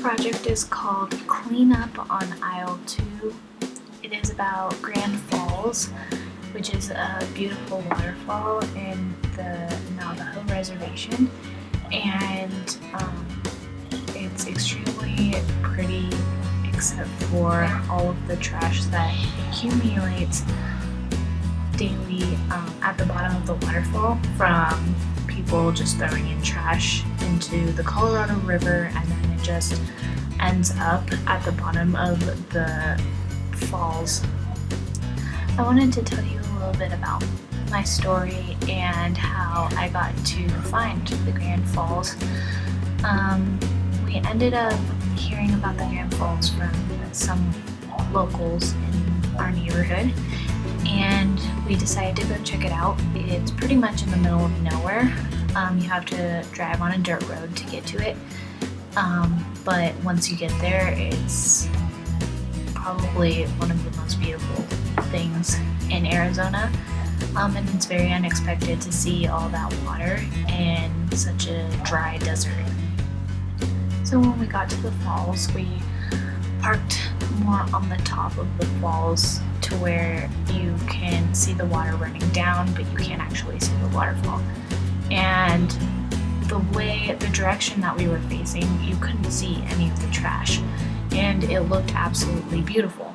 project is called Cleanup on Aisle 2. It is about Grand Falls, which is a beautiful waterfall in the Navajo Reservation, and it's extremely pretty except for all of the trash that accumulates daily at the bottom of the waterfall from people just throwing in trash into the Colorado River, and then it just ends up at the bottom of the falls. I wanted to tell you a little bit about my story and how I got to find the Grand Falls. We ended up hearing about the Grand Falls from some locals in our neighborhood, and we decided to go check it out. It's pretty much in the middle of nowhere. You have to drive on a dirt road to get to it, but once you get there, it's probably one of the most beautiful things in Arizona, and it's very unexpected to see all that water in such a dry desert. So when we got to the falls, we parked more on the top of the falls to where you can see the water running down, but you can't actually see the waterfall. And the direction that we were facing, you couldn't see any of the trash, and it looked absolutely beautiful.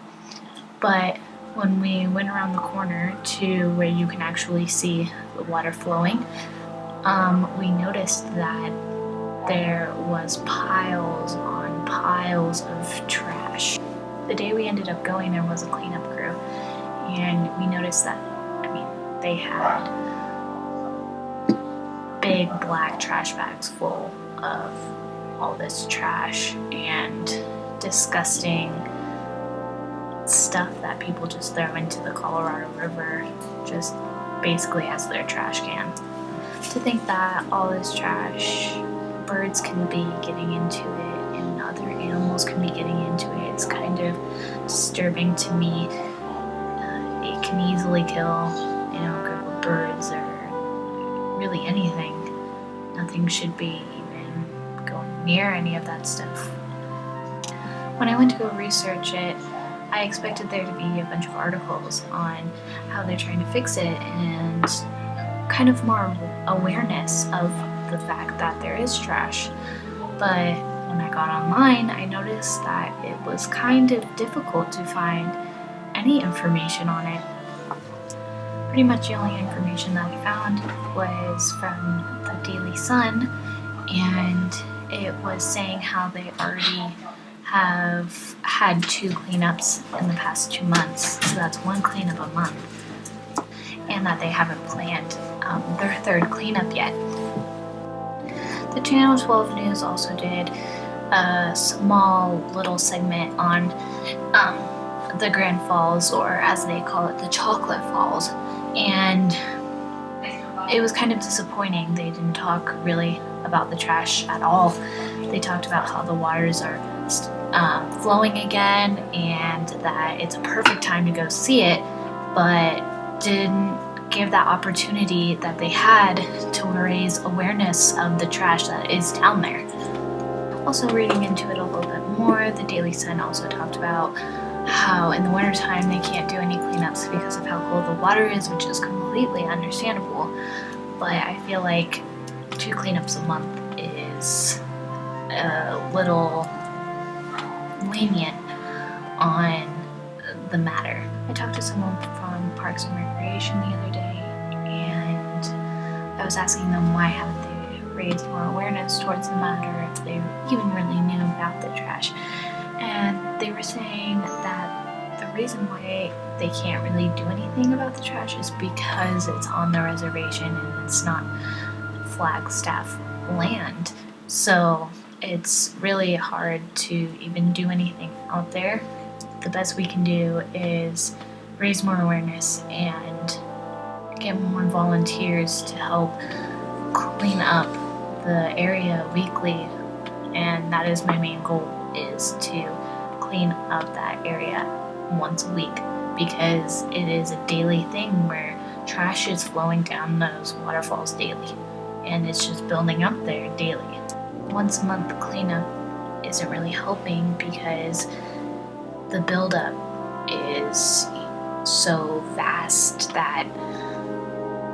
But when we went around the corner to where you can actually see the water flowing, we noticed that there was piles on piles of trash. The day we ended up going, there was a cleanup crew, and we noticed that, they had big black trash bags full of all this trash and disgusting stuff that people just throw into the Colorado River just basically as their trash can. To think that all this trash, birds can be getting into it and other animals can be getting into it, it's kind of disturbing to me. It can easily kill, a group of birds or really anything. Nothing should be even going near any of that stuff. When I went to go research it, I expected there to be a bunch of articles on how they're trying to fix it and kind of more awareness of the fact that there is trash. But when I got online, I noticed that it was kind of difficult to find any information on it. Pretty much the only information that I found was from the Daily Sun, and it was saying how they already have had 2 cleanups in the past 2 months, so that's 1 cleanup a month, and that they haven't planned their 3rd cleanup yet. The Channel 12 News also did a small little segment on the Grand Falls, or as they call it, the Chocolate Falls, and it was kind of disappointing. They didn't talk really about the trash at all. They talked about how the waters are flowing again and that it's a perfect time to go see it, but didn't give that opportunity that they had to raise awareness of the trash that is down there. Also, reading into it a little bit more, the Daily Sun also talked about how in the wintertime they can't do any cleanups because of how cold the water is, which is completely understandable, but I feel like 2 cleanups a month is a little lenient on the matter. I talked to someone from Parks and Recreation the other day, and I was asking them why haven't they raised more awareness towards the matter, if they even really knew about the trash. And they were saying that the reason why they can't really do anything about the trash is because it's on the reservation and it's not Flagstaff land. So it's really hard to even do anything out there. The best we can do is raise more awareness and get more volunteers to help clean up the area weekly, and that is my main goal, is to clean up that area once a week, because it is a daily thing where trash is flowing down those waterfalls daily, and it's just building up there daily. Once a month cleanup isn't really helping because the buildup is so vast that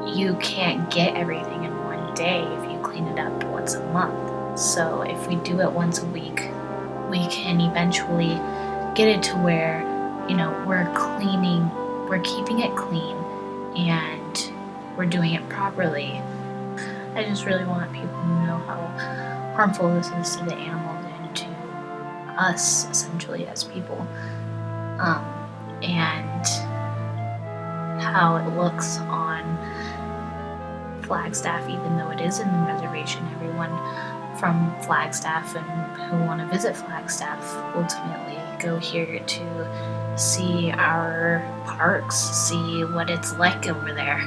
you can't get everything in one day if you clean it up once a month. So if we do it once a week, we can eventually get it to where, we're keeping it clean and we're doing it properly. I just really want people to know how harmful this is to the animals and to us, essentially, as people. And how it looks on Flagstaff, even though it is in the reservation. Everyone from Flagstaff and who want to visit Flagstaff ultimately go here to see our parks, see what it's like over there,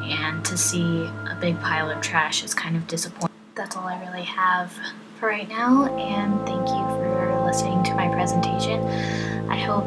and to see a big pile of trash is kind of disappointing. That's all I really have for right now, and thank you for listening to my presentation. I hope